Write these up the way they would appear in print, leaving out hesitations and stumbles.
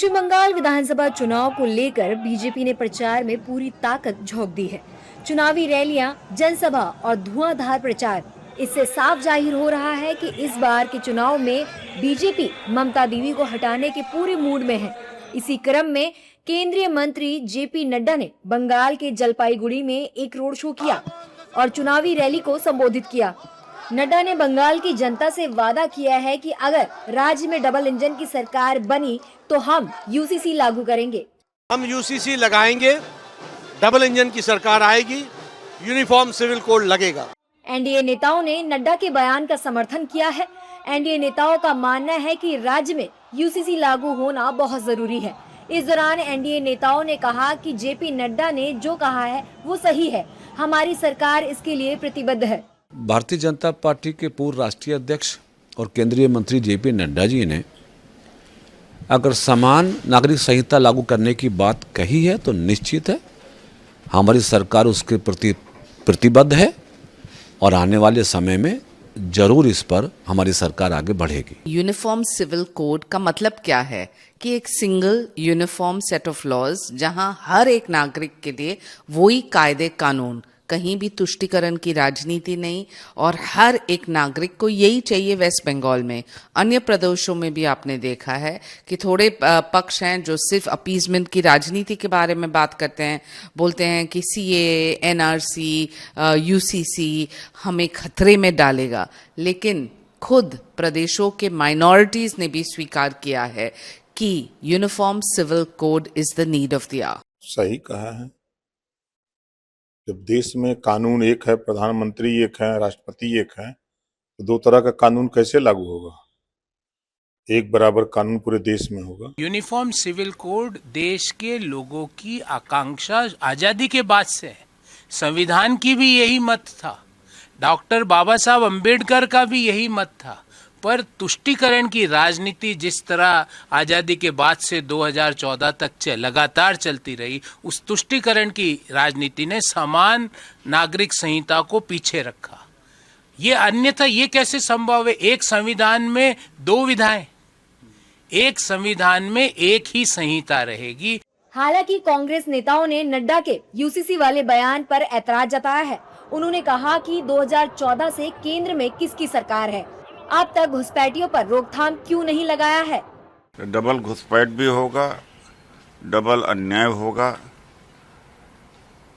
पश्चिम बंगाल विधानसभा चुनाव को लेकर बीजेपी ने प्रचार में पूरी ताकत झोंक दी है। चुनावी रैलियां, जनसभा और धुआंधार प्रचार, इससे साफ जाहिर हो रहा है कि इस बार के चुनाव में बीजेपी ममता दीदी को हटाने के पूरे मूड में है। इसी क्रम में केंद्रीय मंत्री जेपी नड्डा ने बंगाल के जलपाईगुड़ी में एक रोड शो किया और चुनावी रैली को संबोधित किया। नड्डा ने बंगाल की जनता से वादा किया है कि अगर राज्य में डबल इंजन की सरकार बनी तो हम यूसीसी लागू करेंगे। हम यूसीसी लगाएंगे, डबल इंजन की सरकार आएगी, यूनिफॉर्म सिविल कोड लगेगा। एनडीए नेताओं ने नड्डा के बयान का समर्थन किया है। एनडीए नेताओं का मानना है कि राज्य में यूसीसी लागू होना बहुत जरूरी है। इस दौरान एनडीए नेताओं ने कहा कि जेपी नड्डा ने जो कहा है वो सही है। हमारी सरकार इसके लिए प्रतिबद्ध है। भारतीय जनता पार्टी के पूर्व राष्ट्रीय अध्यक्ष और केंद्रीय मंत्री जेपी नड्डा जी ने अगर समान नागरिक संहिता लागू करने की बात कही है तो निश्चित है हमारी सरकार उसके प्रति प्रतिबद्ध है और आने वाले समय में जरूर इस पर हमारी सरकार आगे बढ़ेगी। यूनिफॉर्म सिविल कोड का मतलब क्या है कि एक single uniform set of laws जहां हर एक नागरिक के लिए वही कायदे कानून, कहीं भी तुष्टीकरण की राजनीति नहीं और हर एक नागरिक को यही चाहिए। वेस्ट बंगाल में, अन्य प्रदेशों में भी आपने देखा है कि थोड़े पक्ष हैं जो सिर्फ अपीजमेंट की राजनीति के बारे में बात करते हैं, बोलते हैं कि सीए, एनआरसी, यूसीसी हमें खतरे में डालेगा, लेकिन खुद प्रदेशों के माइनॉरिटीज ने भी स्वीकार किया है कि uniform civil code is the need of the hour. सही कहा है। जब देश में कानून एक है, प्रधानमंत्री एक है, राष्ट्रपति एक है, तो दो तरह का कानून कैसे लागू होगा? एक बराबर कानून पूरे देश में होगा। यूनिफॉर्म सिविल कोड देश के लोगों की आकांक्षा आजादी के बाद से है। संविधान की भी यही मत था, डॉक्टर बाबा साहब अंबेडकर का भी यही मत था, पर तुष्टीकरण की राजनीति जिस तरह आजादी के बाद से 2014 तक लगातार चलती रही, उस तुष्टीकरण की राजनीति ने समान नागरिक संहिता को पीछे रखा। ये अन्यथा ये कैसे संभव है? एक संविधान में दो विधाएं, एक संविधान में एक ही संहिता रहेगी। हालांकि कांग्रेस नेताओं ने नड्डा के यूसीसी वाले बयान पर ऐतराज जताया है। उन्होंने कहा कि 2014 से केंद्र में किसकी सरकार है, अब तक घुसपैठियों पर रोकथाम क्यों नहीं लगाया है? डबल घुसपैठ भी होगा, डबल अन्याय होगा।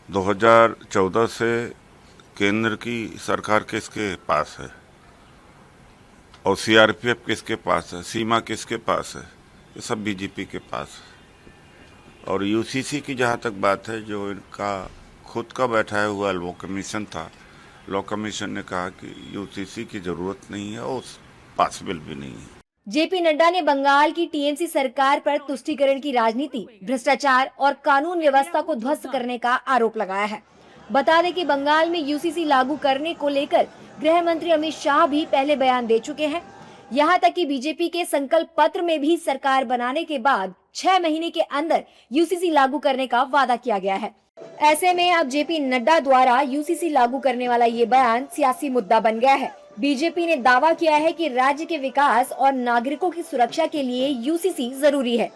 2014 से केंद्र की सरकार किसके पास है और सीआरपीएफ किसके पास है, सीमा किसके पास है? ये सब बीजेपी के पास है। और यूसीसी की जहाँ तक बात है, जो इनका खुद का बैठाया हुआ लॉ कमीशन था, लॉ कमीशन ने कहा कि यूसीसी की जरूरत नहीं है और पॉसिबल भी नहीं है। जेपी नड्डा ने बंगाल की टीएमसी सरकार पर तुष्टीकरण की राजनीति, भ्रष्टाचार और कानून व्यवस्था को ध्वस्त करने का आरोप लगाया है। बता दें कि बंगाल में यूसीसी लागू करने को लेकर गृह मंत्री अमित शाह भी पहले बयान दे चुके हैं। यहाँ तक कि बीजेपी के संकल्प पत्र में भी सरकार बनाने के बाद 6 महीने के अंदर यूसीसी लागू करने का वादा किया गया है। ऐसे में अब जेपी नड्डा द्वारा यूसीसी लागू करने वाला ये बयान सियासी मुद्दा बन गया है। बीजेपी ने दावा किया है कि राज्य के विकास और नागरिकों की सुरक्षा के लिए यूसीसी जरूरी है।